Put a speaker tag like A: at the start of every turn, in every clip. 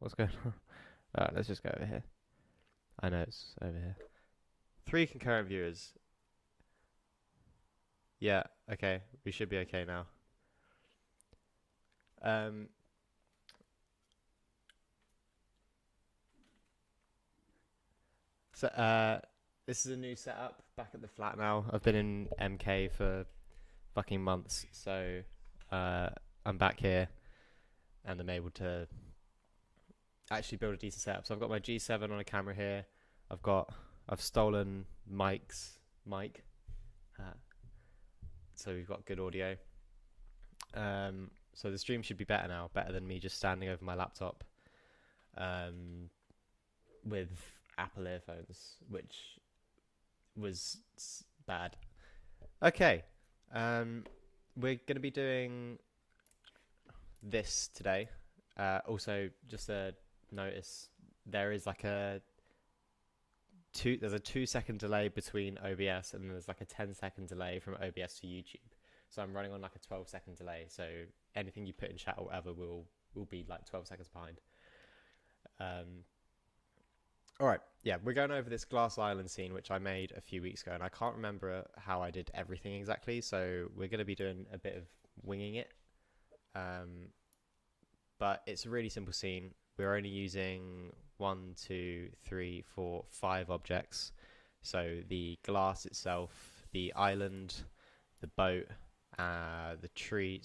A: What's going on? Let's just go over here. I know it's over here. 3 concurrent viewers. Yeah, okay. We should be okay now. Um, so this is a new setup back at the flat now. I've been in MK for fucking months, so I'm back here and I'm able to actually build a decent setup. So I've got my G7 on a camera here. I've stolen Mike's mic, uh, so we've got good audio. So the stream should be better now, better than me just standing over my laptop with Apple earphones, which was bad. Okay, we're going to be doing this today. Also, just a notice, there's a 2-second delay between OBS, and there's like a 10-second delay from OBS to YouTube. So I'm running on like a 12-second delay. So anything you put in chat or whatever will be like 12 seconds behind. All right, yeah, we're going over this glass island scene, which I made a few weeks ago, and I can't remember how I did everything exactly. So we're going to be doing a bit of winging it. But it's a really simple scene. We're only using 1, 2, 3, 4, 5 objects. So the glass itself, the island, the boat, the tree,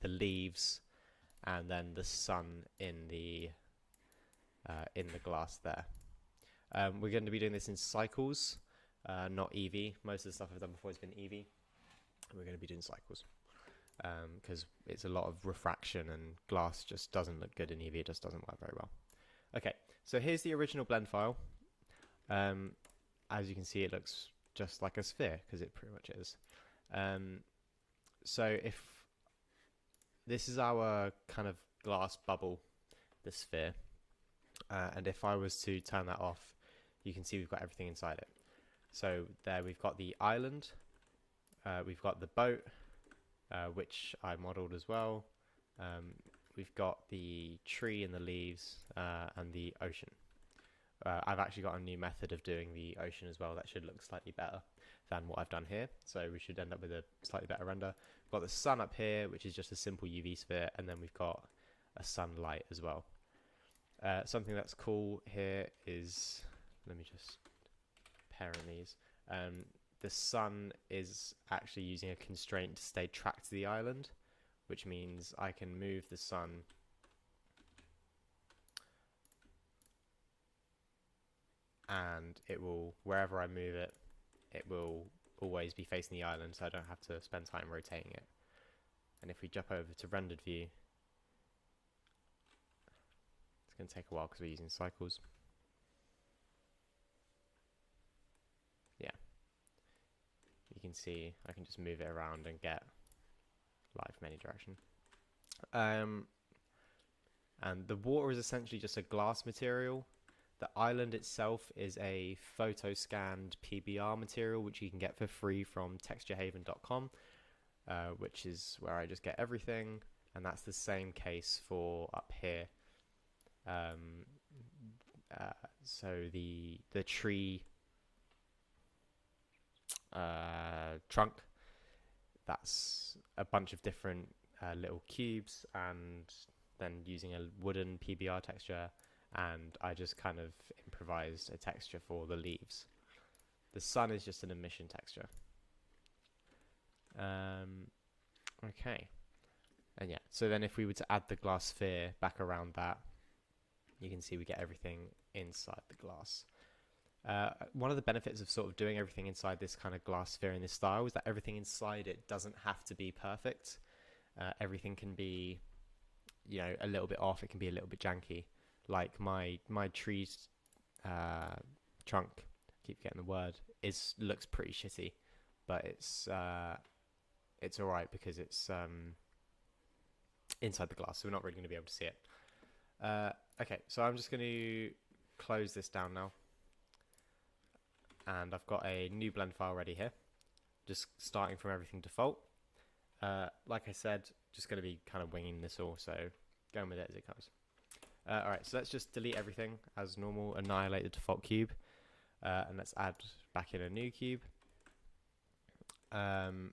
A: the leaves, and then the sun in the glass there. We're going to be doing this in cycles, not EV. Most of the stuff I've done before has been EV. We're going to be doing cycles because it's a lot of refraction, and glass just doesn't look good in EV. It just doesn't work very well. Okay, so here's the original blend file. As you can see, it looks just like a sphere because it pretty much is. So if this is our kind of glass bubble, the sphere, and if I was to turn that off, you can see we've got everything inside it. So there we've got the island, we've got the boat, which I modeled as well. We've got the tree and the leaves, and the ocean. I've actually got a new method of doing the ocean as well that should look slightly better than what I've done here. So we should end up with a slightly better render. We've got the sun up here, which is just a simple UV sphere, and then we've got a sunlight as well. Something that's cool here is, let me just parent these. The sun is actually using a constraint to stay tracked to the island, which means I can move the sun and it will, wherever I move it, it will always be facing the island, so I don't have to spend time rotating it. And if we jump over to rendered view, it's going to take a while because we're using cycles. Yeah, you can see I can just move it around and get light from any direction. And the water is essentially just a glass material. The island itself is a photo scanned PBR material, which you can get for free from texturehaven.com, which is where I just get everything. And that's the same case for up here. So the tree trunk, that's a bunch of different little cubes, and then using a wooden PBR texture, and I just kind of improvised a texture for the leaves. The sun is just an emission texture. Okay, and yeah, so then if we were to add the glass sphere back around that, you can see we get everything inside the glass. One of the benefits of sort of doing everything inside this kind of glass sphere in this style is that everything inside it doesn't have to be perfect. Everything can be, a little bit off. It can be a little bit janky. Like my tree's trunk, I keep getting the word, looks pretty shitty, but it's all right because it's inside the glass, so we're not really going to be able to see it. Okay, so I'm just going to close this down now. And I've got a new blend file ready here, just starting from everything default. Like I said, just going to be kind of winging this all, so going with it as it comes. Alright, so let's just delete everything as normal, annihilate the default cube, and let's add back in a new cube. And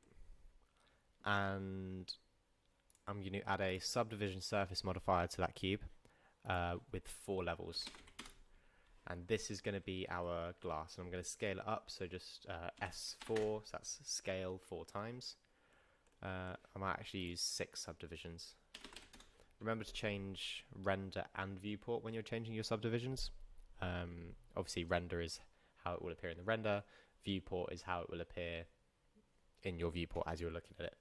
A: I'm going to add a subdivision surface modifier to that cube with 4 levels. And this is going to be our glass, and I'm going to scale it up, so just S4, so that's scale 4 times. I might actually use 6 subdivisions. Remember to change render and viewport when you're changing your subdivisions. Obviously render is how it will appear in the render, viewport is how it will appear in your viewport as you're looking at it.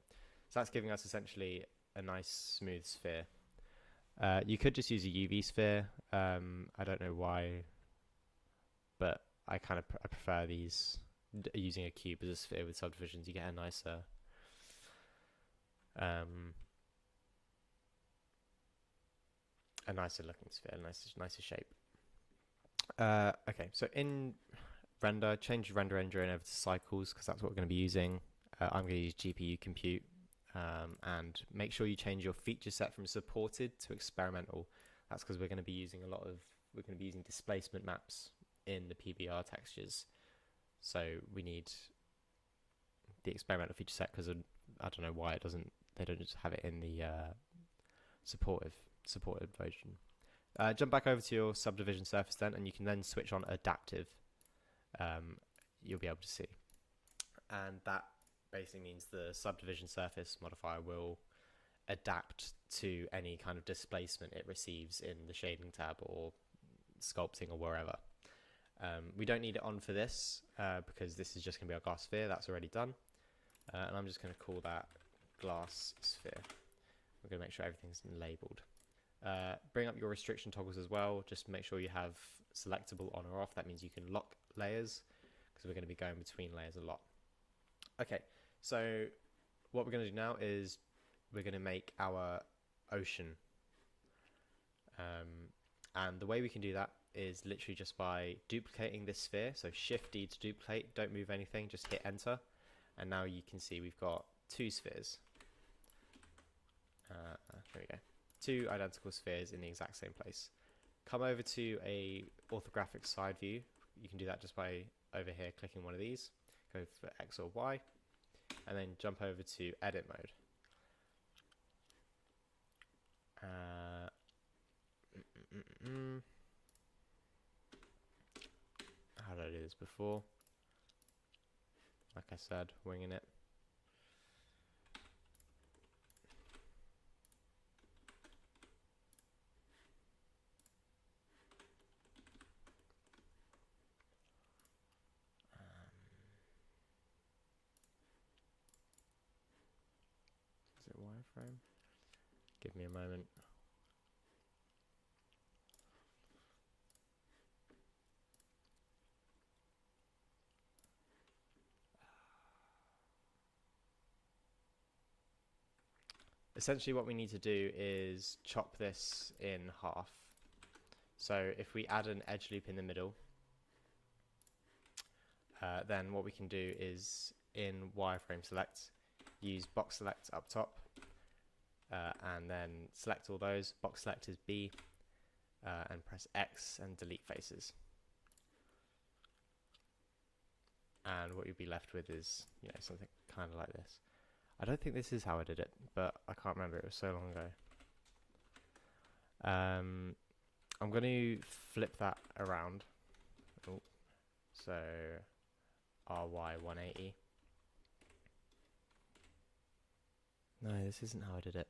A: So that's giving us essentially a nice smooth sphere. You could just use a UV sphere, I don't know why, but I kind of I prefer these, using a cube as a sphere with subdivisions. You get a nicer looking sphere, nicer shape. Okay, so in render, change render engine over to cycles, because that's what we're going to be using. I'm going to use GPU compute, and make sure you change your feature set from supported to experimental. That's because we're going to be using displacement maps in the PBR textures, so we need the experimental feature set, because I don't know why they don't just have it in the supported version. Jump back over to your subdivision surface then, and you can then switch on adaptive. You'll be able to see, and that basically means the subdivision surface modifier will adapt to any kind of displacement it receives in the shading tab or sculpting or wherever. We don't need it on for this because this is just going to be our glass sphere. That's already done, and I'm just going to call that glass sphere. We're going to make sure everything's labeled. Bring up your restriction toggles as well. Just make sure you have selectable on or off. That means you can lock layers, because we're going to be going between layers a lot. Okay, so what we're going to do now is we're going to make our ocean. And the way we can do that is literally just by duplicating this sphere. So Shift D to duplicate, don't move anything, just hit enter. And now you can see we've got 2 spheres. There we go. 2 identical spheres in the exact same place. Come over to a orthographic side view. You can do that just by over here clicking one of these. Go for X or Y, and then jump over to edit mode. How did I do this before? Like I said, winging it. Is it wireframe? Give me a moment. Essentially what we need to do is chop this in half. So if we add an edge loop in the middle, then what we can do is in wireframe select, use box select up top, and then select all those. Box select is B, and press X and delete faces. And what you'll be left with is, something kind of like this. I don't think this is how I did it, but I can't remember. It was so long ago. I'm going to flip that around. Oh, so RY 180. No, this isn't how I did it.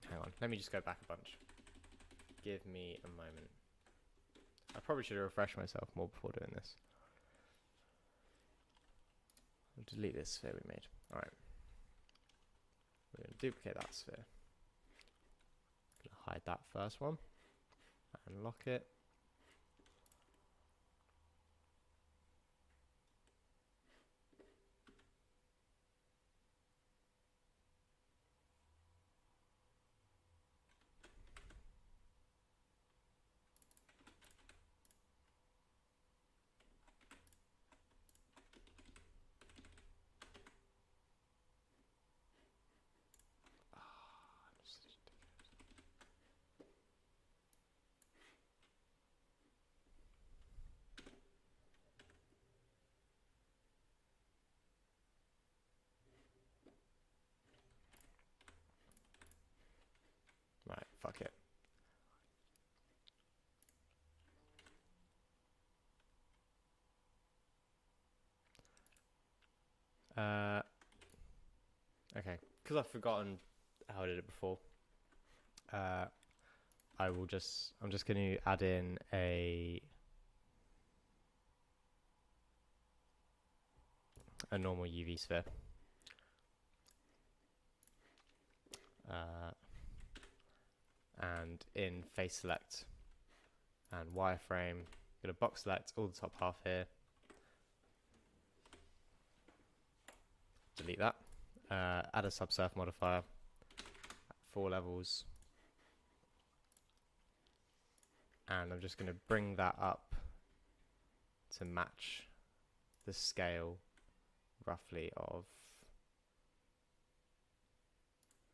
A: Hang on, let me just go back a bunch. Give me a moment. I probably should have refreshed myself more before doing this. I'll delete this sphere we made. Alright. We're going to duplicate that sphere. I'm going to hide that first one. And lock it. Right, fuck it. Okay, because I've forgotten how I did it before. I'm just going to add in a normal UV sphere. And in face select and wireframe, I'm going to box select all the top half here. Delete that. Add a subsurface modifier at 4 levels. And I'm just going to bring that up to match the scale roughly of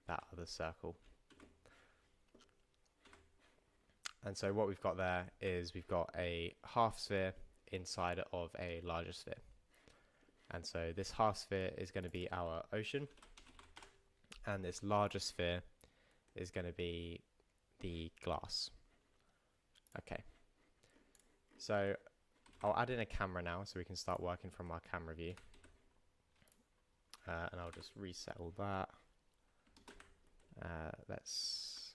A: that other circle. And so what we've got there is we've got a half sphere inside of a larger sphere. And so this half sphere is going to be our ocean, and this larger sphere is going to be the glass. Okay, so I'll add in a camera now so we can start working from our camera view. And I'll just reset all that. Let's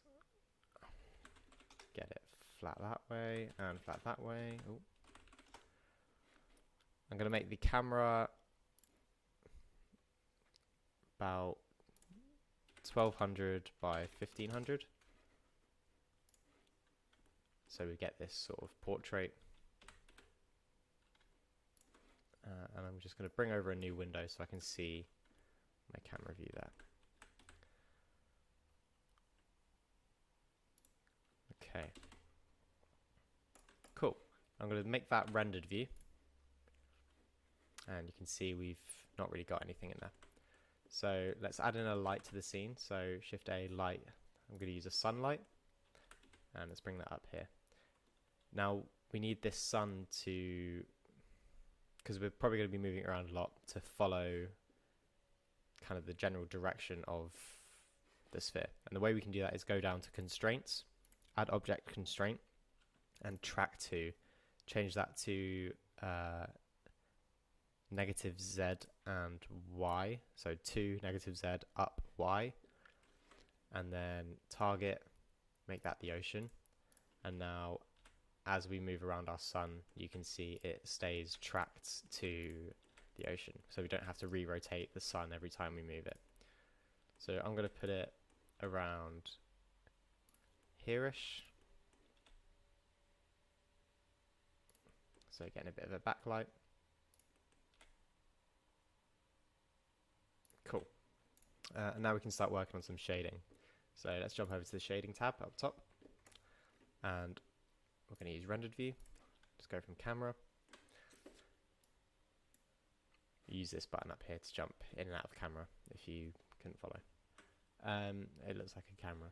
A: get it flat that way and flat that way. Ooh. I'm going to make the camera about 1200 by 1500. So we get this sort of portrait. And I'm just going to bring over a new window so I can see my camera view there. Okay. Cool. I'm going to make that rendered view. And you can see we've not really got anything in there. So let's add in a light to the scene. So Shift A, light. I'm going to use a sunlight. And let's bring that up here. Now we need this sun to, because we're probably going to be moving around a lot, to follow kind of the general direction of the sphere. And the way we can do that is go down to constraints, add object constraint, and track to, change that to negative Z and Y. So 2 negative Z up Y. And then target, make that the ocean. And now as we move around our sun, you can see it stays tracked to the ocean. So we don't have to re-rotate the sun every time we move it. So I'm going to put it around here-ish. So getting a bit of a backlight. Cool. And now we can start working on some shading. So let's jump over to the shading tab up top. And we're going to use rendered view. Just go from camera. Use this button up here to jump in and out of camera if you couldn't follow. It looks like a camera.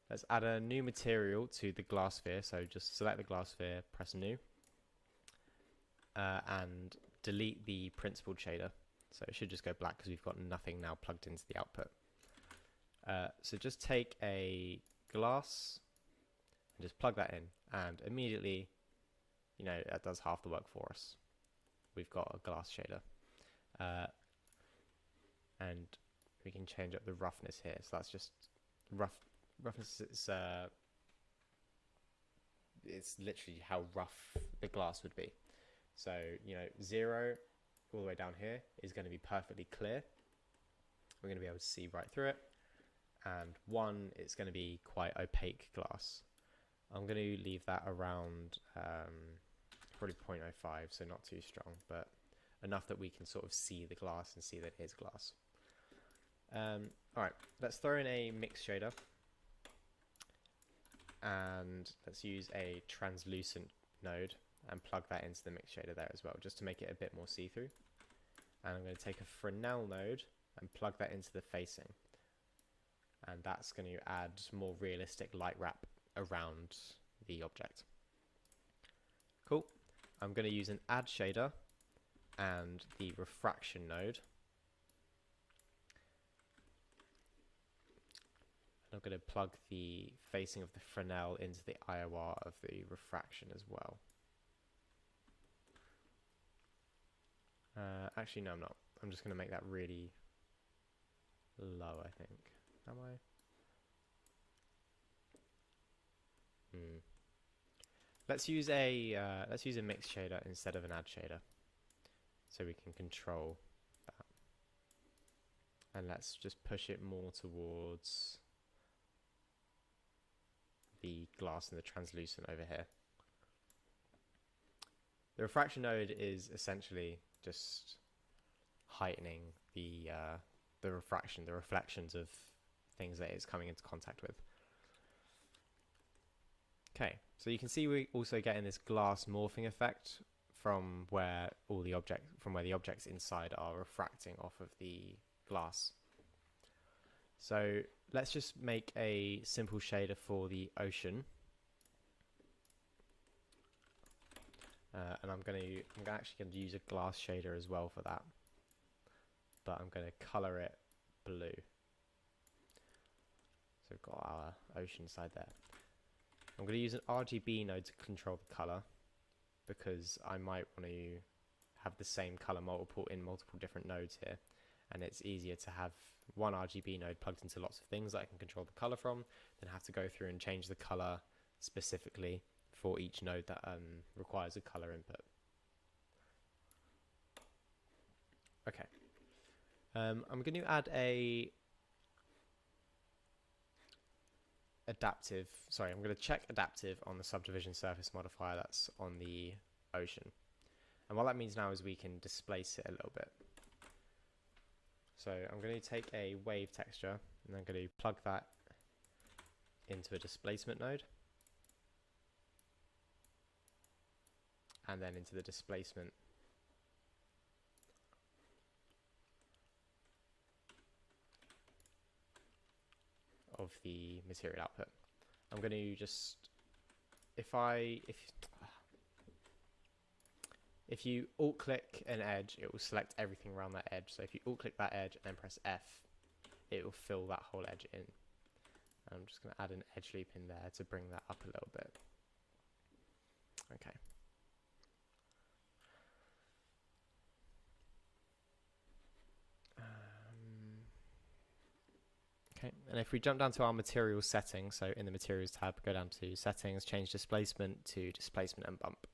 A: Let's add a new material to the glass sphere. So just select the glass sphere, press new. And delete the principled shader. So it should just go black because we've got nothing now plugged into the output. So just take a glass and just plug that in, and immediately, you know, that does half the work for us. We've got a glass shader. And we can change up the roughness here. So that's just roughness. It's literally how rough the glass would be. So, you know, 0 all the way down here is going to be perfectly clear. We're going to be able to see right through it. And 1, it's going to be quite opaque glass. I'm going to leave that around probably 0.05, so not too strong, but enough that we can sort of see the glass and see that it is glass. Alright, let's throw in a mix shader. And let's use a translucent node and plug that into the mix shader there as well, just to make it a bit more see-through. And I'm going to take a Fresnel node and plug that into the facing. And that's going to add more realistic light wrap around the object. Cool. I'm going to use an add shader and the refraction node. I'm going to plug the facing of the Fresnel into the IOR of the refraction as well. Actually, no, I'm not. I'm just going to make that really low, I think. Am I? Let's use a mix shader instead of an add shader, so we can control that. And let's just push it more towards the glass and the translucent over here. The refraction node is essentially just heightening the refraction, the reflections of things that it's coming into contact with. Okay, so you can see we also getting this glass morphing effect from where the objects inside are refracting off of the glass. So let's just make a simple shader for the ocean. And I'm actually going to use a glass shader as well for that, but I'm going to color it blue. So we've got our ocean side there. I'm going to use an RGB node to control the color, because I might want to have the same color in multiple different nodes here, and it's easier to have one RGB node plugged into lots of things that I can control the color from than have to go through and change the color specifically for each node that requires a color input. Okay, I'm going to add I'm going to check adaptive on the subdivision surface modifier that's on the ocean. And what that means now is we can displace it a little bit. So I'm going to take a wave texture and I'm going to plug that into a displacement node, and then into the displacement of the material output. I'm going to just, if you alt click an edge, it will select everything around that edge. So if you alt click that edge and then press F, it will fill that whole edge in. And I'm just going to add an edge loop in there to bring that up a little bit. Okay. Okay, and if we jump down to our materials settings, so in the materials tab, go down to settings, change displacement to displacement and bump.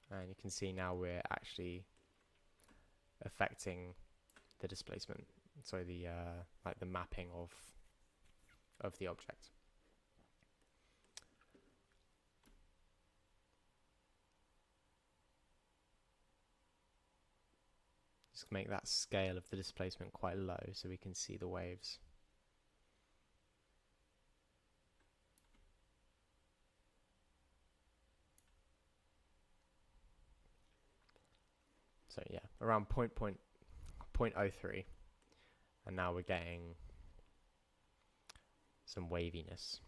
A: And you can see now we're actually affecting the displacement, so the like the mapping of the object. Just make that scale of the displacement quite low so we can see the waves. So yeah, around 0.03, and now we're getting some waviness.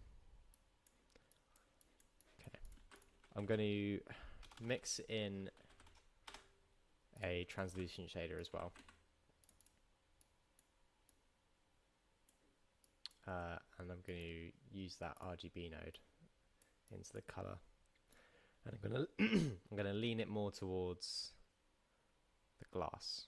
A: Okay, I'm going to mix in a translucent shader as well, and I'm going to use that RGB node into the color, and I'm going to lean it more towards the glass.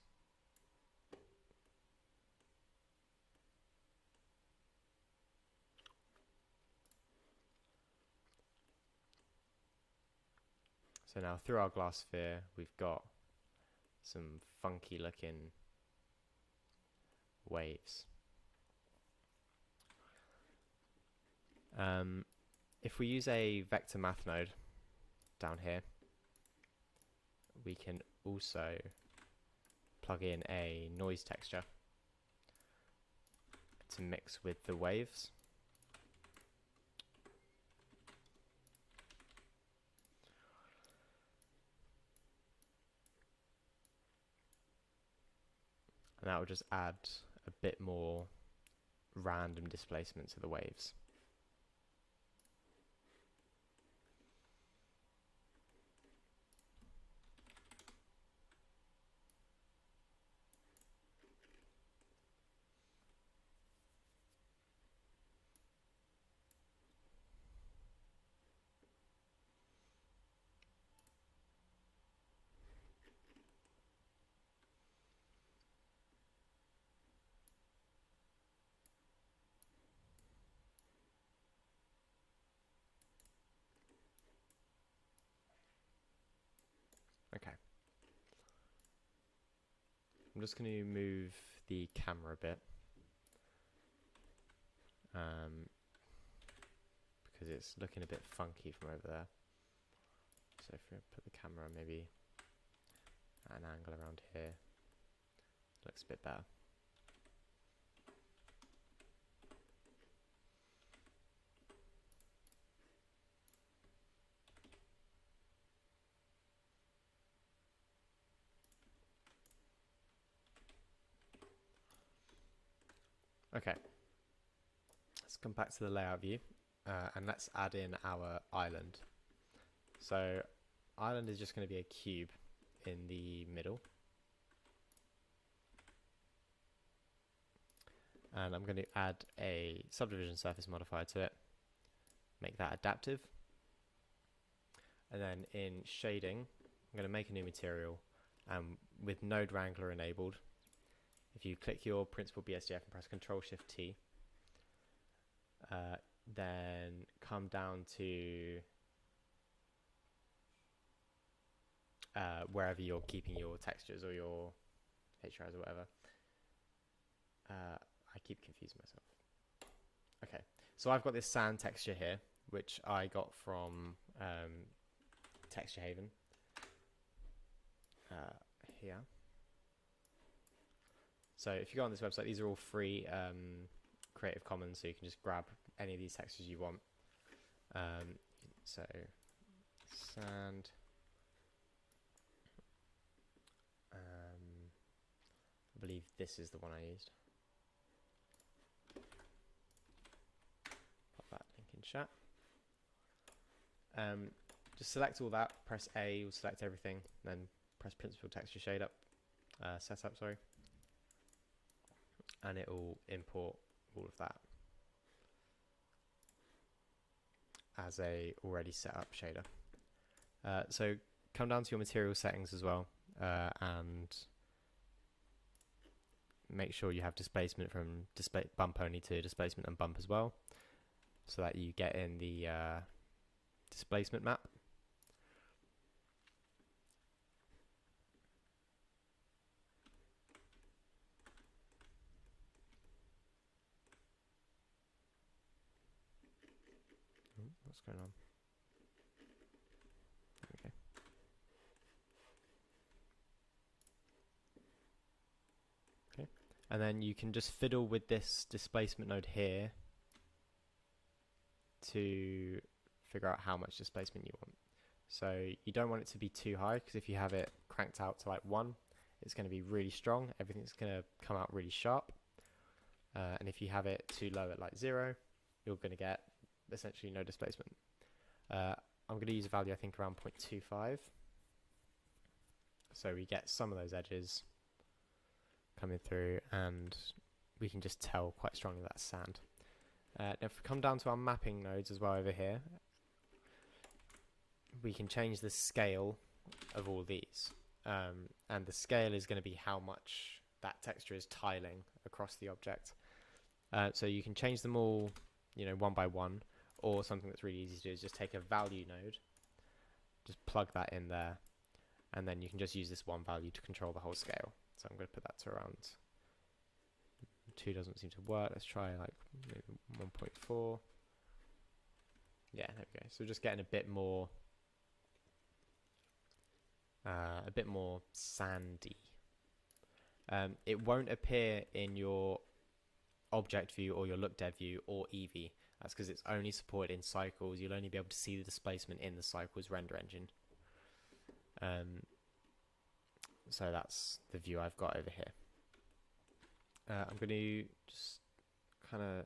A: So now through our glass sphere we've got some funky looking waves. If we use a vector math node down here, we can also plug in a noise texture to mix with the waves. And that will just add a bit more random displacement to the waves. I'm just going to move the camera a bit. Because it's looking a bit funky from over there. So if we put the camera maybe at an angle around here, looks a bit better. Okay, let's come back to the layout view and let's add in our island. So island is just going to be a cube in the middle. And I'm going to add a subdivision surface modifier to it, make that adaptive. And then in shading, I'm going to make a new material with Node Wrangler enabled. If you click your Principal BSDF and press Ctrl-Shift-T, then come down to wherever you're keeping your textures or your HRs or whatever. I keep confusing myself. Okay, so I've got this sand texture here, which I got from Texture Haven here. So if you go on this website, these are all free Creative Commons, so you can just grab any of these textures you want. So sand, I believe this is the one I used. Pop that link in chat. Just select all that, press A, you'll select everything, then press Principal Texture Shade up, Setup, sorry. And it will import all of that as a already set up shader. So come down to your material settings as well, and make sure you have displacement from bump only to displacement and bump as well, so that you get in the displacement map. What's going on? Okay. Okay. And then you can just fiddle with this displacement node here to figure out how much displacement you want. So you don't want it to be too high, because if you have it cranked out to like 1, it's going to be really strong. Everything's going to come out really sharp. And if you have it too low at like 0, you're going to get essentially no displacement. I'm going to use a value I think around 0.25, so we get some of those edges coming through, and we can just tell quite strongly that's sand. Now if we come down to our mapping nodes as well over here, we can change the scale of all these, and the scale is going to be how much that texture is tiling across the object. So you can change them all, you know, one by one, or something that's really easy to do is just take a value node, just plug that in there, and then you can just use this one value to control the whole scale. So I'm going to put that to around 2. Doesn't seem to work. Let's try like maybe 1.4. Yeah, there we go. So we're just getting a bit more sandy. It won't appear in your object view or your look dev view or Eevee. That's because it's only supported in cycles. You'll only be able to see the displacement in the cycles render engine. So that's the view I've got over here. I'm going to just kind of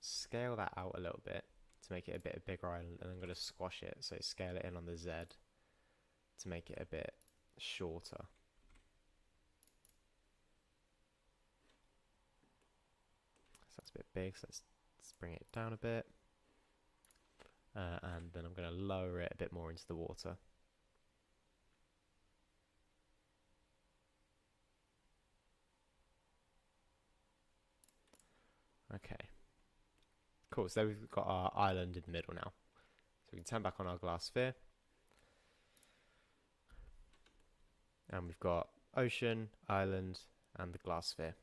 A: scale that out a little bit to make it a bit bigger island, and I'm going to squash it, so scale it in on the Z to make it a bit shorter. So that's a bit big, so let's bring it down a bit, and then I'm going to lower it a bit more into the water. Okay, cool. So we've got our island in the middle now. So we can turn back on our glass sphere, and we've got ocean, island, and the glass sphere.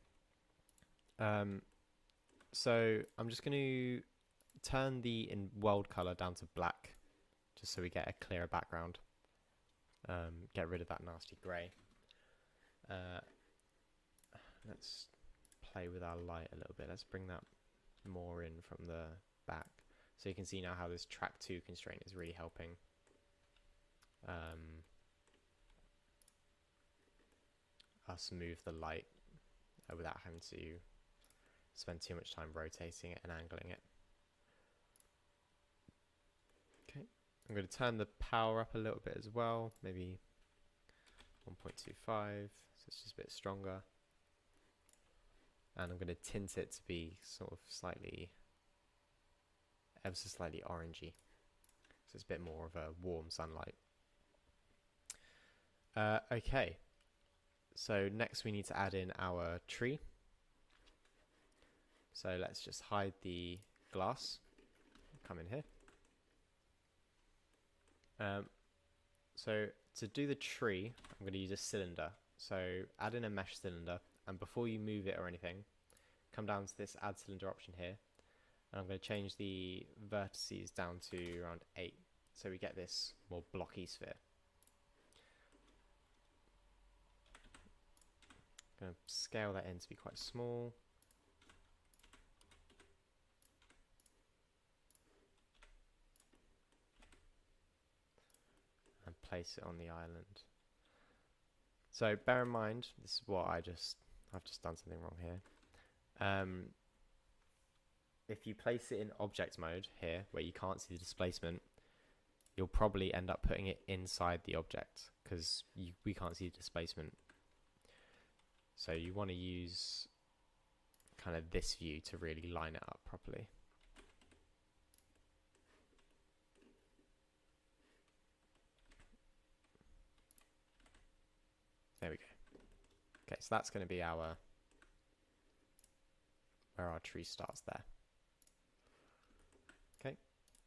A: So I'm just going to turn the world color down to black, just so we get a clearer background. Get rid of that nasty grey. Let's play with our light a little bit. Let's bring that more in from the back. So you can see now how this track 2 constraint is really helping. Us move the light without having to spend too much time rotating it and angling it. Okay, I'm going to turn the power up a little bit as well, maybe 1.25, so it's just a bit stronger. And I'm going to tint it to be sort of slightly, ever so slightly orangey, so it's a bit more of a warm sunlight. Okay, so next we need to add in our tree. So let's just hide the glass, come in here. So to do the tree, I'm going to use a cylinder. So add in a mesh cylinder, and before you move it or anything, come down to this add cylinder option here, and I'm going to change the vertices down to around 8, so we get this more blocky sphere. I'm going to scale that in to be quite small. And place it on the island. So bear in mind, this is what I've just done something wrong here. If you place it in object mode here, where you can't see the displacement, you'll probably end up putting it inside the object because we can't see the displacement. So you want to use kind of this view to really line it up properly. There we go. Okay, so that's going to be where our tree starts there. Okay,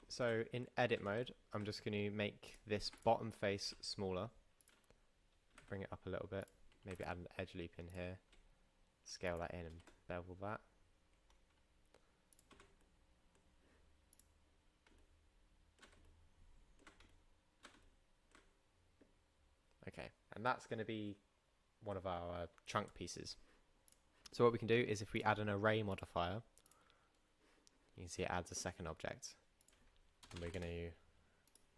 A: so in edit mode, I'm just going to make this bottom face smaller, bring it up a little bit, maybe add an edge loop in here, scale that in and bevel that. Okay, and that's going to be one of our trunk pieces. So what we can do is if we add an array modifier, you can see it adds a second object. And we're going to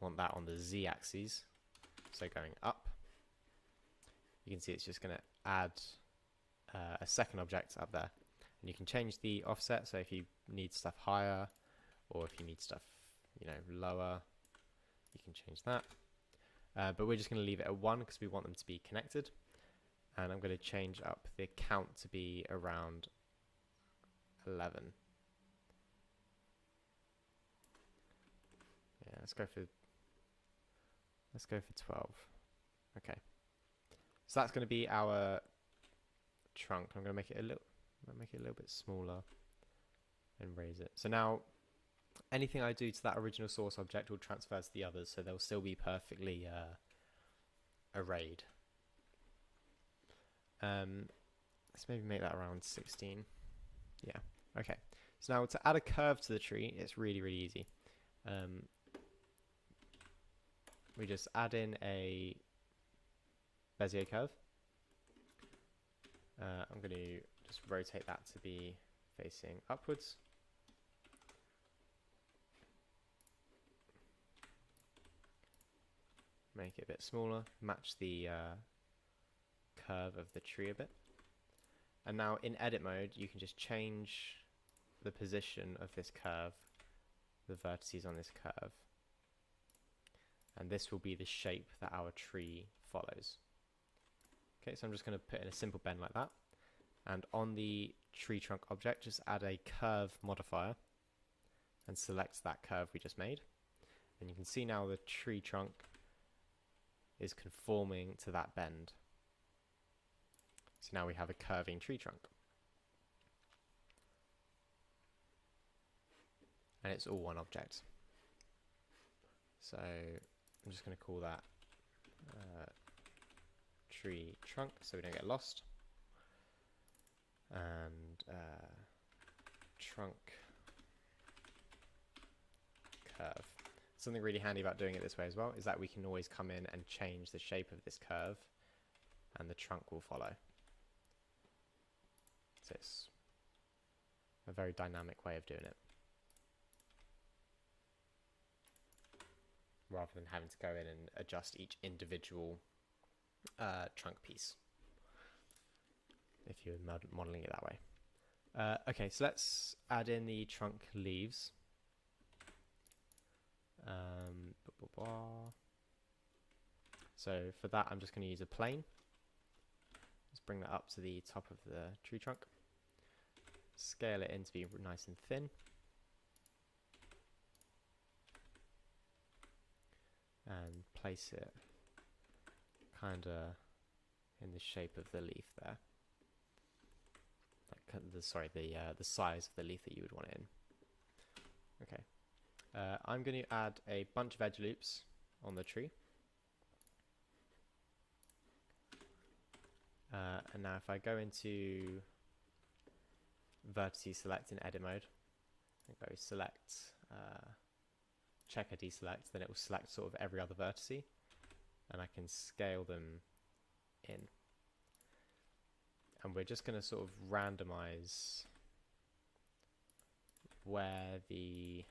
A: want that on the z-axis, so going up. You can see it's just going to add a second object up there. And you can change the offset, so if you need stuff higher, or if you need stuff, lower, you can change that. But we're just going to leave it at 1 because we want them to be connected. And I'm going to change up the count to be around 11. Yeah, let's go for 12. Okay. So that's going to be our trunk. I'm going to make it a little bit smaller and raise it. So now anything I do to that original source object will transfer to the others, so they'll still be perfectly arrayed. Let's maybe make that around 16. Yeah, okay. So now to add a curve to the tree, it's really, really easy. We just add in a Bezier curve. I'm going to just rotate that to be facing upwards. Make it a bit smaller, match the curve of the tree a bit. And now in edit mode, you can just change the position of this curve, the vertices on this curve. And this will be the shape that our tree follows. Okay, so I'm just going to put in a simple bend like that. And on the tree trunk object, just add a curve modifier and select that curve we just made. And you can see now the tree trunk is conforming to that bend. So now we have a curving tree trunk. And it's all one object. So I'm just going to call that tree trunk so we don't get lost. and trunk curve. Something really handy about doing it this way as well is that we can always come in and change the shape of this curve and the trunk will follow. So it's a very dynamic way of doing it, rather than having to go in and adjust each individual trunk piece if you're modeling it that way. Okay, so let's add in the trunk leaves. So for that I'm just going to use a plane. Let's bring that up to the top of the tree trunk. Scale it in to be nice and thin. And place it kind of in the shape of the leaf there. Like the size of the leaf that you would want it in. Okay. I'm going to add a bunch of edge loops on the tree. And now if I go into vertices select in edit mode, and go select, check a deselect, then it will select sort of every other vertice, and I can scale them in. And we're just going to sort of randomize where the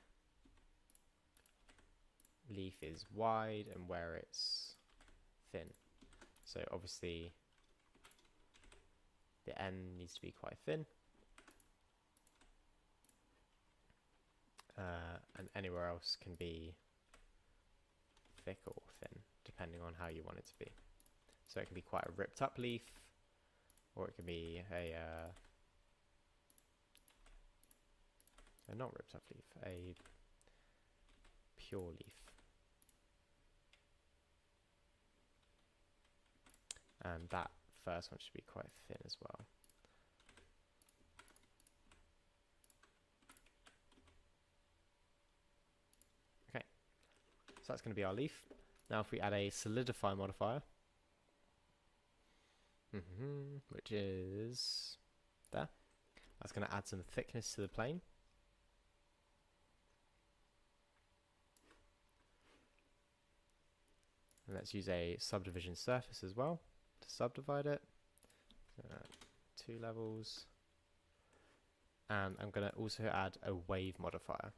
A: leaf is wide and where it's thin. So obviously the end needs to be quite thin, and anywhere else can be thick or thin depending on how you want it to be. So it can be quite a ripped up leaf, or it can be a not ripped up leaf, a pure leaf. And that first one should be quite thin as well. Okay, so that's going to be our leaf. Now if we add a Solidify modifier, which is there, that's going to add some thickness to the plane. And let's use a subdivision surface as well to subdivide it. 2 levels. And I'm going to also add a wave modifier.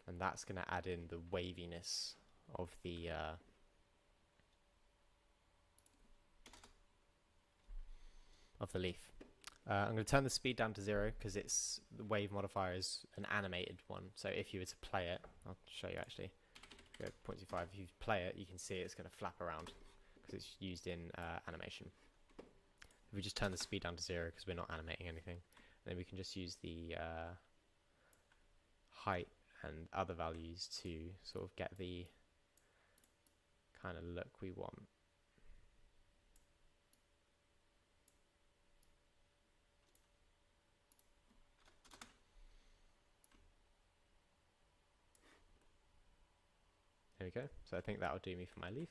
A: And that's going to add in the waviness of the leaf. I'm going to turn the speed down to 0 because the wave modifier is an animated one. So if you were to play it, I'll show you actually. Go 0.25. If you play it, you can see it's going to flap around because it's used in animation. If we just turn the speed down to 0 because we're not animating anything, then we can just use the height and other values to sort of get the kind of look we want. There we go. So I think that'll do me for my leaf.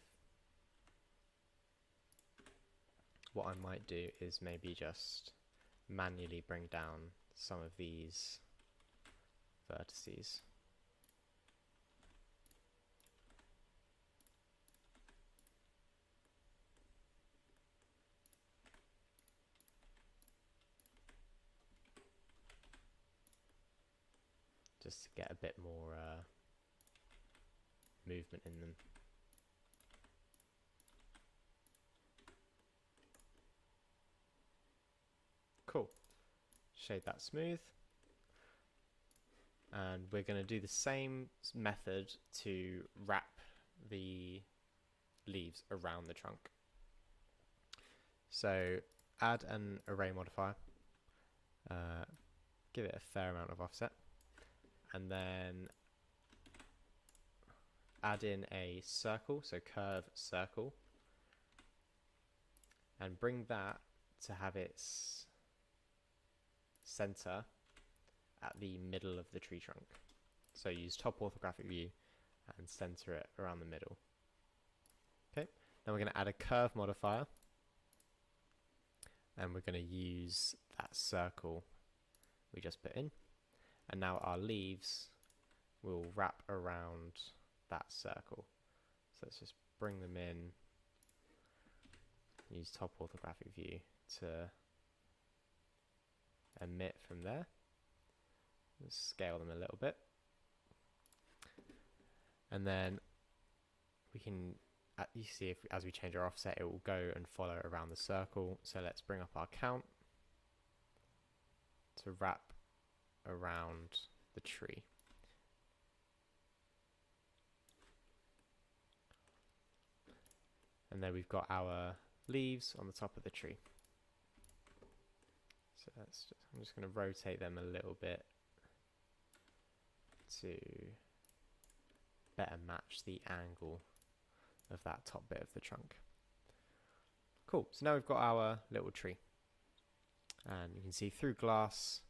A: What I might do is maybe just manually bring down some of these vertices. Just to get a bit more movement in them. Cool. Shade that smooth. And we're going to do the same method to wrap the leaves around the trunk. So add an array modifier. Give it a fair amount of offset. And then add in a circle, so curve circle, and bring that to have its center at the middle of the tree trunk. So use top orthographic view and center it around the middle. Okay, now we're going to add a curve modifier, and we're going to use that circle we just put in, and now our leaves will wrap around that circle. So let's just bring them in, use top orthographic view to emit from there. Let's scale them a little bit, and then we can, you see, if as we change our offset, it will go and follow around the circle. So let's bring up our count to wrap around the tree. And then we've got our leaves on the top of the tree. So I'm just going to rotate them a little bit to better match the angle of that top bit of the trunk. Cool, so now we've got our little tree, and you can see through glass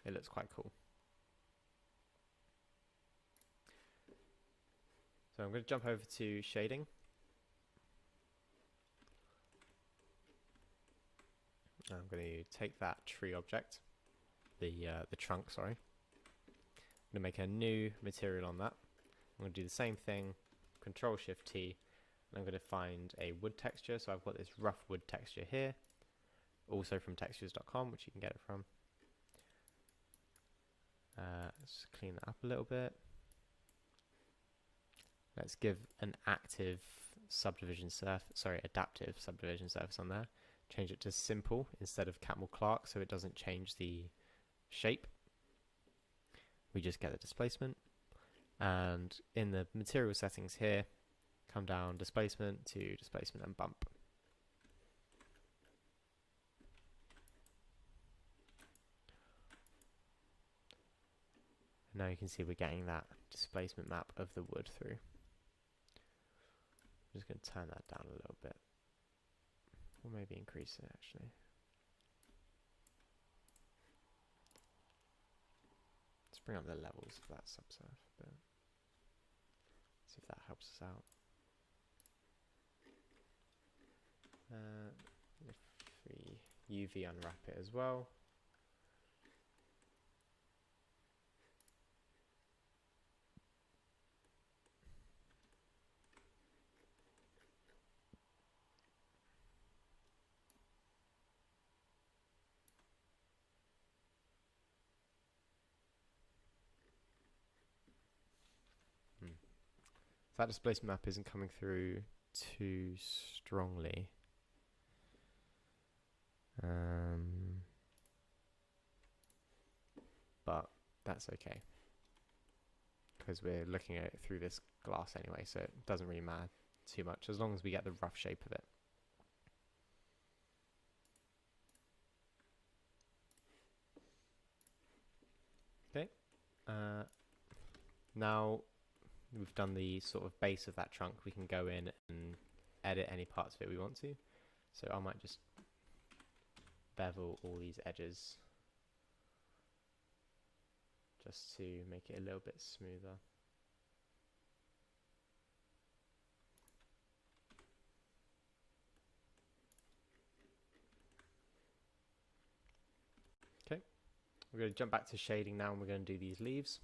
A: it looks quite cool. So I'm going to jump over to shading. I'm going to take that tree object, the trunk, sorry. I'm going to make a new material on that. I'm going to do the same thing, Control Shift T, and I'm going to find a wood texture. So I've got this rough wood texture here, also from textures.com, which you can get it from. Let's just clean that up a little bit. Let's give an adaptive subdivision surface on there. Change it to simple instead of Catmull-Clark, so it doesn't change the shape. We just get the displacement. And in the material settings here, come down displacement to displacement and bump. And now you can see we're getting that displacement map of the wood through. I'm just going to turn that down a little bit. Or maybe increase it actually. Let's bring up the levels of that subsurf a bit. See if that helps us out. If we UV unwrap it as well. That displacement map isn't coming through too strongly. But that's okay, because we're looking at it through this glass anyway, so it doesn't really matter too much as long as we get the rough shape of it. Okay, now we've done the sort of base of that trunk, we can go in and edit any parts of it we want to. So I might just bevel all these edges just to make it a little bit smoother. Okay, we're going to jump back to shading now, and we're going to do these leaves.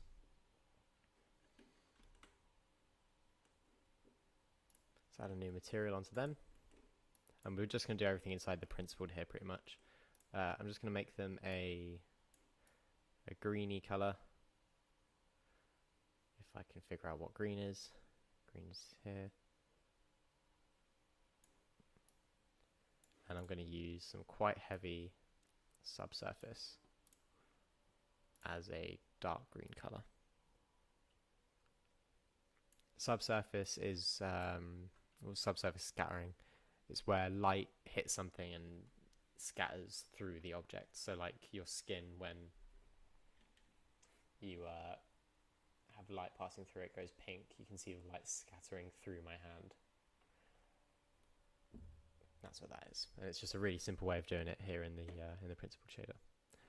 A: Let's add a new material onto them, and we're just going to do everything inside the principled here pretty much. I'm just going to make them a greeny color. If I can figure out what green is. Green's here. And I'm going to use some quite heavy subsurface as a dark green color. Subsurface is subsurface scattering. It's where light hits something and scatters through the object. So like your skin, when you have light passing through it, goes pink. You can see the light scattering through my hand. That's what that is, and it's just a really simple way of doing it here in the principled shader.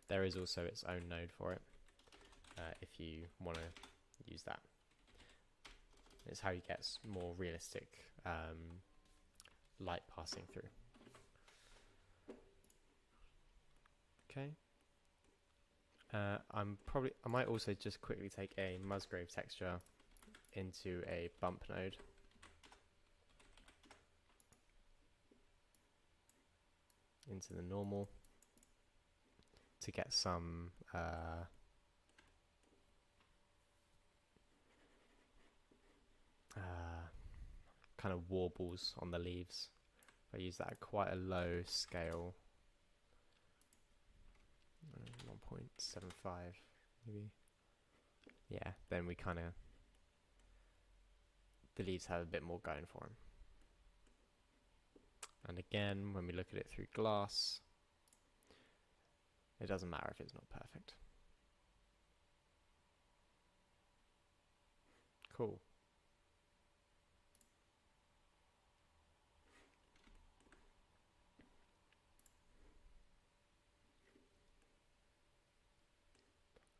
A: There is also its own node for it if you want to use that. It's how you get more realistic light passing through. Okay. I might also just quickly take a Musgrave texture into a bump node. Into the normal to get some kind of warbles on the leaves. If I use that at quite a low scale, 1.75 maybe. Yeah, then we kind of, the leaves have a bit more going for them. And again, when we look at it through glass, it doesn't matter if it's not perfect. Cool.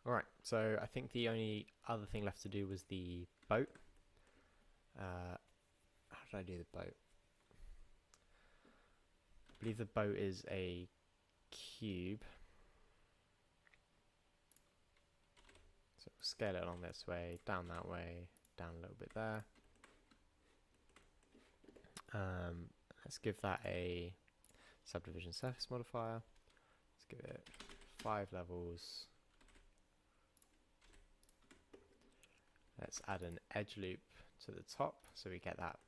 A: Alright, so I think the only other thing left to do was the boat. How did I do the boat? I believe the boat is a cube. So we'll scale it along this way, down that way, down a little bit there. Let's give that a subdivision surface modifier. Let's give it 5 levels. Let's add an edge loop to the top so we get that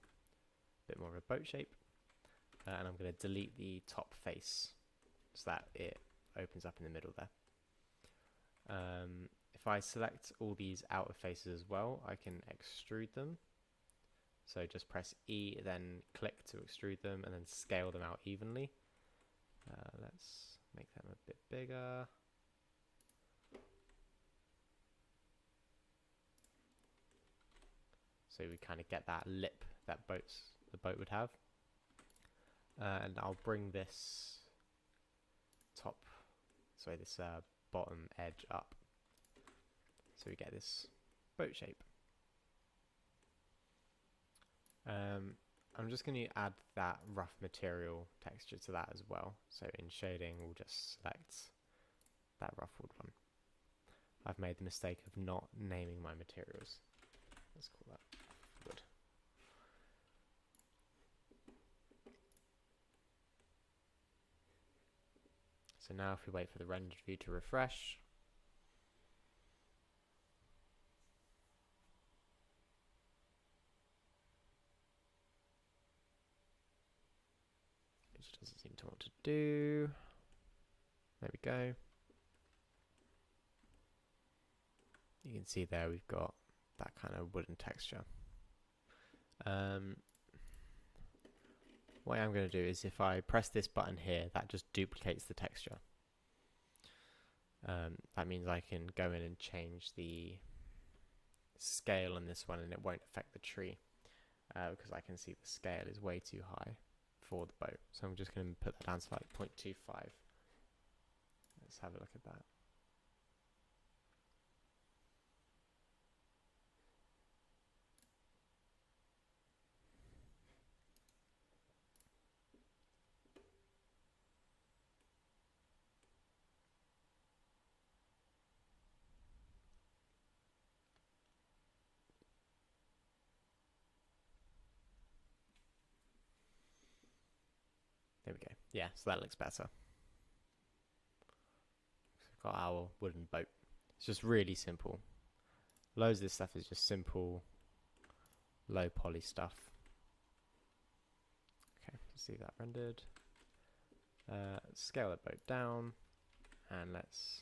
A: bit more of a boat shape. And I'm going to delete the top face so that it opens up in the middle there. If I select all these outer faces as well, I can extrude them. So just press E, then click to extrude them, and then scale them out evenly. Let's make them a bit bigger. So we kind of get that lip that the boat would have. And I'll bring this bottom edge up. So we get this boat shape. I'm just going to add that rough material texture to that as well. So in shading, we'll just select that ruffled one. I've made the mistake of not naming my materials. Let's call that wood. So now if we wait for the rendered view to refresh, which doesn't seem to want to do. There we go. You can see there we've got that kind of wooden texture. What I'm going to do is if I press this button here, that just duplicates the texture. That means I can go in and change the scale on this one and it won't affect the tree because I can see the scale is way too high for the boat. So I'm just going to put that down to like 0.25. Let's have a look at that. There we go. Yeah, so that looks better. We've got our wooden boat. It's just really simple. Loads of this stuff is just simple, low poly stuff. Okay, let's see that rendered. Scale the boat down, and let's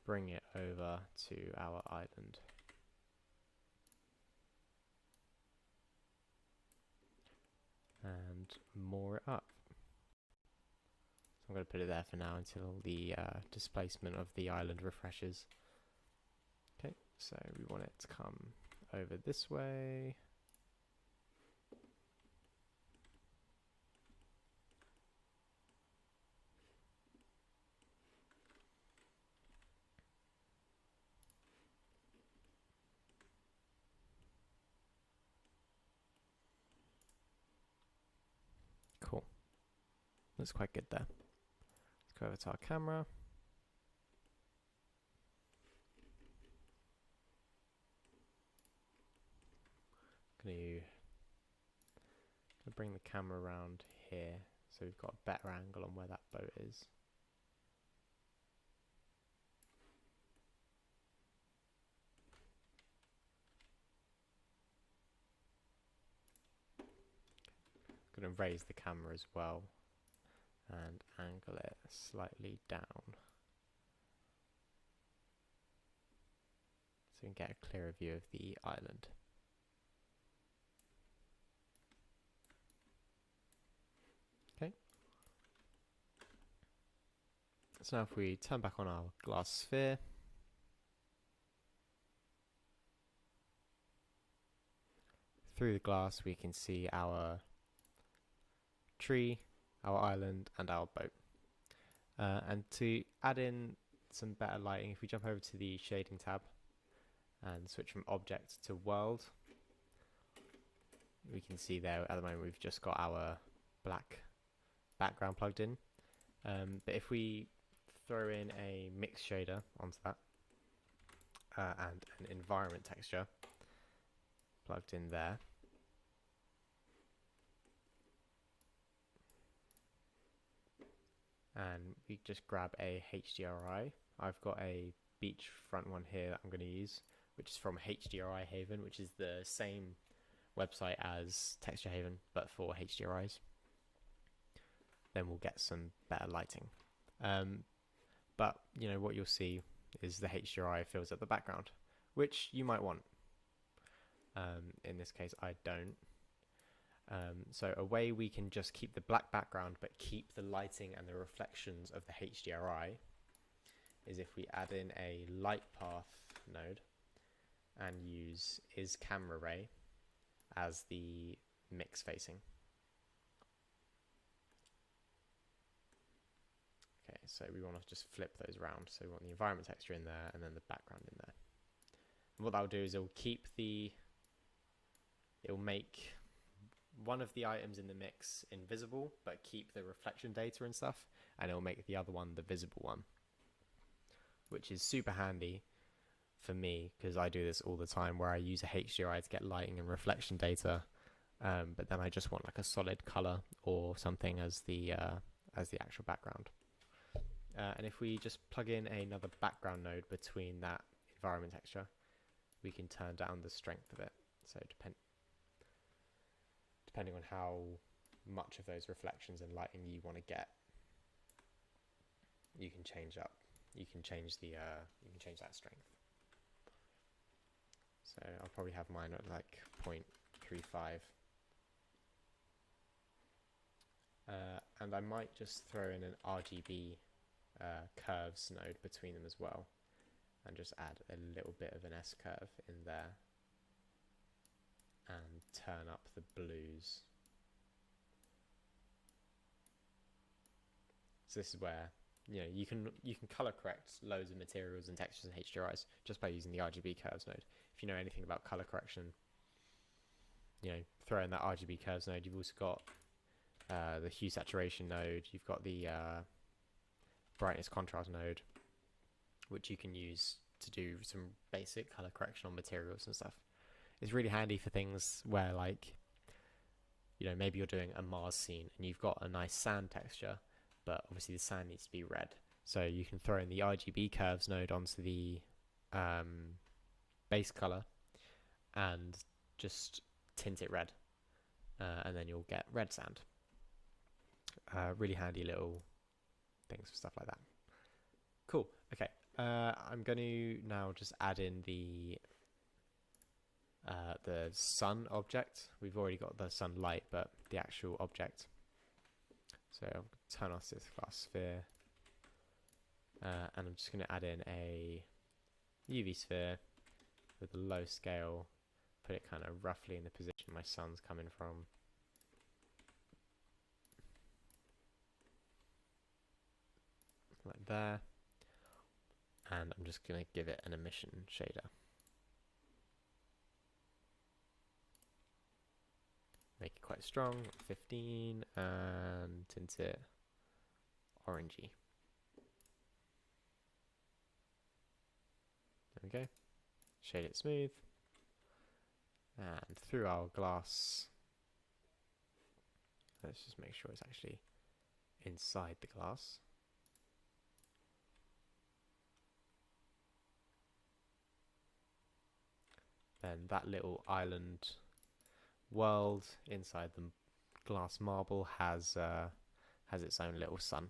A: bring it over to our island. And moor it up. So I'm going to put it there for now until the displacement of the island refreshes. Okay, so we want it to come over this way. Cool. That's quite good there. Let's go over to our camera. Going to bring the camera around here so we've got a better angle on where that boat is. Going to raise the camera as well and angle it slightly down so we can get a clearer view of the island. Okay. So now if we turn back on our glass sphere, through the glass we can see our tree, our island and our boat. And to add in some better lighting, if we jump over to the shading tab and switch from object to world, we can see there at the moment we've just got our black background plugged in. But if we throw in a mix shader onto that and an environment texture plugged in there, and we just grab a HDRI. I've got a beachfront one here that I'm going to use, which is from HDRI Haven, which is the same website as Texture Haven, but for HDRIs. Then we'll get some better lighting. But you know what you'll see is the HDRI fills up the background, which you might want. In this case, I don't. So a way we can just keep the black background but keep the lighting and the reflections of the HDRI is if we add in a light path node and use isCameraRay as the mix facing. Okay, so we want to just flip those around. So we want the environment texture in there and then the background in there. And what that'll do is it'll make one of the items in the mix invisible but keep the reflection data and stuff, and it'll make the other one the visible one, which is super handy for me because I do this all the time where I use a HDRI to get lighting and reflection data, but then I just want like a solid color or something as the actual background. And if we just plug in another background node between that environment texture, we can turn down the strength of it. So depending on how much of those reflections and lighting you want to get, you can change that strength. So I'll probably have mine at like 0.35. And I might just throw in an RGB curves node between them as well, and just add a little bit of an S curve in there and turn up the blues. So this is where you can color correct loads of materials and textures and HDRIs just by using the RGB curves node. If you know anything about color correction, throw in that RGB curves node. You've also got the hue saturation node. You've got the brightness contrast node, which you can use to do some basic color correction on materials and stuff. It's really handy for things where, like, maybe you're doing a Mars scene and you've got a nice sand texture, but obviously the sand needs to be red. So you can throw in the RGB curves node onto the base color and just tint it red, and then you'll get red sand. Really handy little things for stuff like that. Cool. Okay. I'm going to now just add in the sun object. We've already got the sunlight, but the actual object. So I'll turn off this glass sphere, and I'm just going to add in a UV sphere with a low scale, put it kind of roughly in the position my sun's coming from. Like there. And I'm just going to give it an emission shader. Make it quite strong, 15, and tint it orangey. go. Shade it smooth. And through our glass, let's just make sure it's actually inside the glass. Then that little island world inside the glass marble has its own little sun.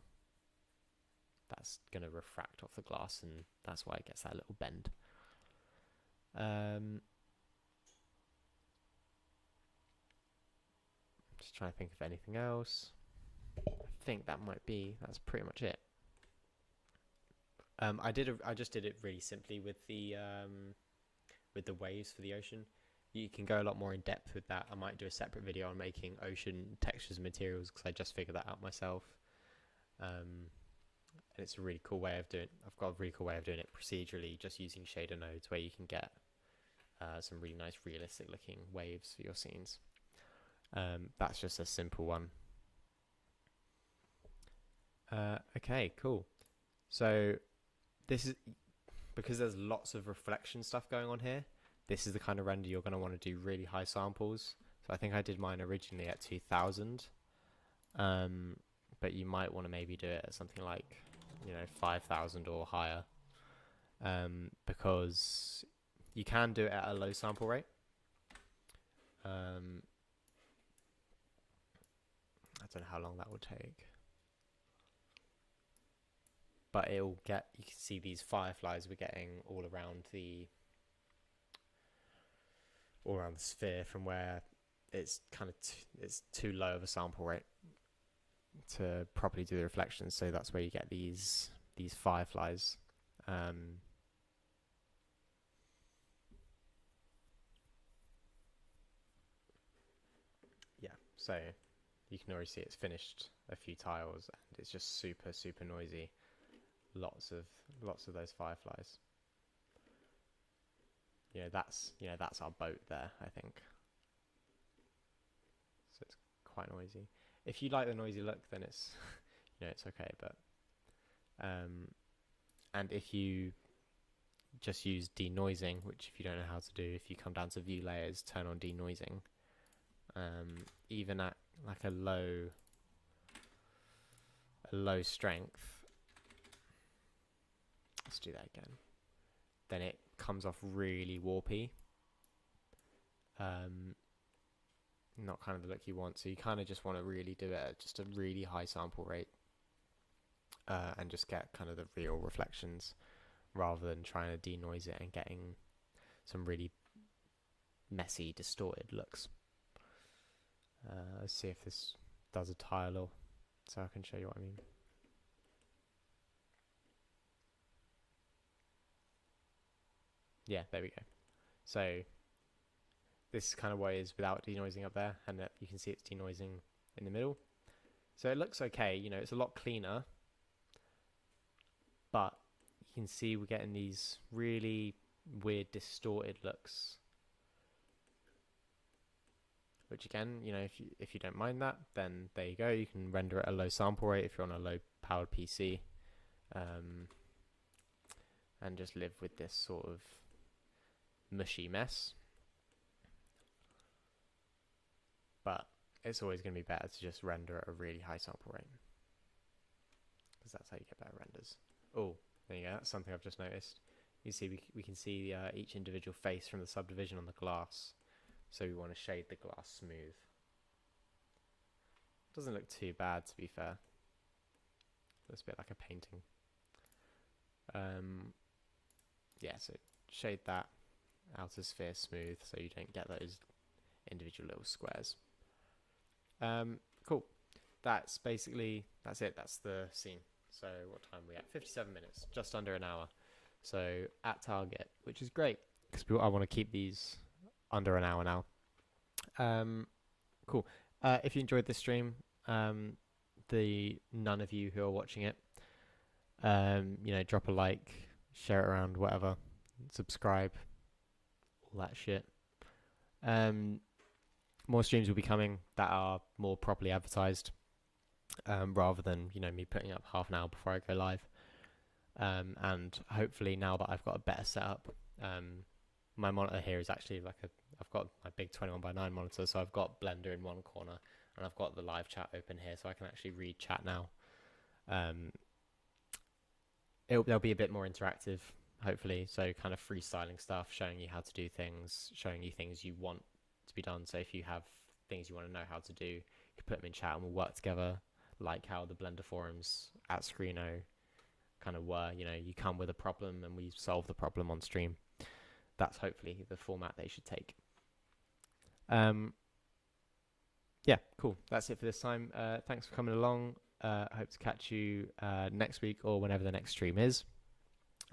A: That's going to refract off the glass, and that's why it gets that little bend. Just trying to think of anything else. I think that's pretty much it. I just did it really simply with the waves for the ocean. You can go a lot more in depth with that. I might do a separate video on making ocean textures and materials, because I just figured that out myself. And it's a really cool way of doing it. I've got a really cool way of doing it procedurally, just using shader nodes, where you can get some really nice realistic looking waves for your scenes. That's just a simple one. Okay, cool. So this is because there's lots of reflection stuff going on here. This is the kind of render you're going to want to do really high samples. So I think I did mine originally at 2000, but you might want to maybe do it at something like 5,000 or higher, because you can do it at a low sample rate. I don't know how long that will take, but you can see these fireflies we're getting all around the sphere, from where it's kind of it's too low of a sample rate to properly do the reflections. So that's where you get these fireflies. Yeah, so you can already see it's finished a few tiles, and it's just super noisy. Lots of those fireflies. That's our boat there, I think. So it's quite noisy. If you like the noisy look, then it's it's okay. But and if you just use denoising, which if you don't know how to do, if you come down to view layers, turn on denoising, even at like a low strength, let's do that again, then it comes off really warpy. Not kind of the look you want. So you kind of just want to really do it at just a really high sample rate, and just get kind of the real reflections, rather than trying to denoise it and getting some really messy, distorted looks. Let's see if this does a tile, or so I can show you what I mean. Yeah, there we go. So this is kind of what it is without denoising up there, and you can see it's denoising in the middle. So it looks okay, it's a lot cleaner, but you can see we're getting these really weird distorted looks, which again, if you don't mind that, then there you go. You can render at a low sample rate if you're on a low powered PC, and just live with this sort of mushy mess. But it's always going to be better to just render at a really high sample rate, because that's how you get better renders. Oh, there you go. That's something I've just noticed. You see, we can see each individual face from the subdivision on the glass. So we want to shade the glass smooth. Doesn't look too bad, to be fair. Looks a bit like a painting. Yeah, so shade that outer sphere smooth, so you don't get those individual little squares. Cool. That's it. That's the scene. So what time are we at? 57 minutes, just under an hour. So at target, which is great, because I want to keep these under an hour now. Cool. If you enjoyed this stream, the none of you who are watching it, drop a like, share it around, whatever, subscribe, all that shit. More streams will be coming that are more properly advertised, rather than me putting up half an hour before I go live. And hopefully now that I've got a better setup, My monitor here is actually like I've got my big 21:9 monitor, so I've got Blender in one corner, and I've got the live chat open here, so I can actually read chat now. They'll be a bit more interactive, hopefully, so kind of freestyling stuff, showing you how to do things, showing you things you want to be done. So if you have things you want to know how to do, you can put them in chat and we'll work together, like how the Blender forums at Screeno kind of were. You know, you come with a problem and we solve the problem on stream. That's hopefully the format they should take. Yeah, cool. That's it for this time. Thanks for coming along. Hope to catch you next week or whenever the next stream is.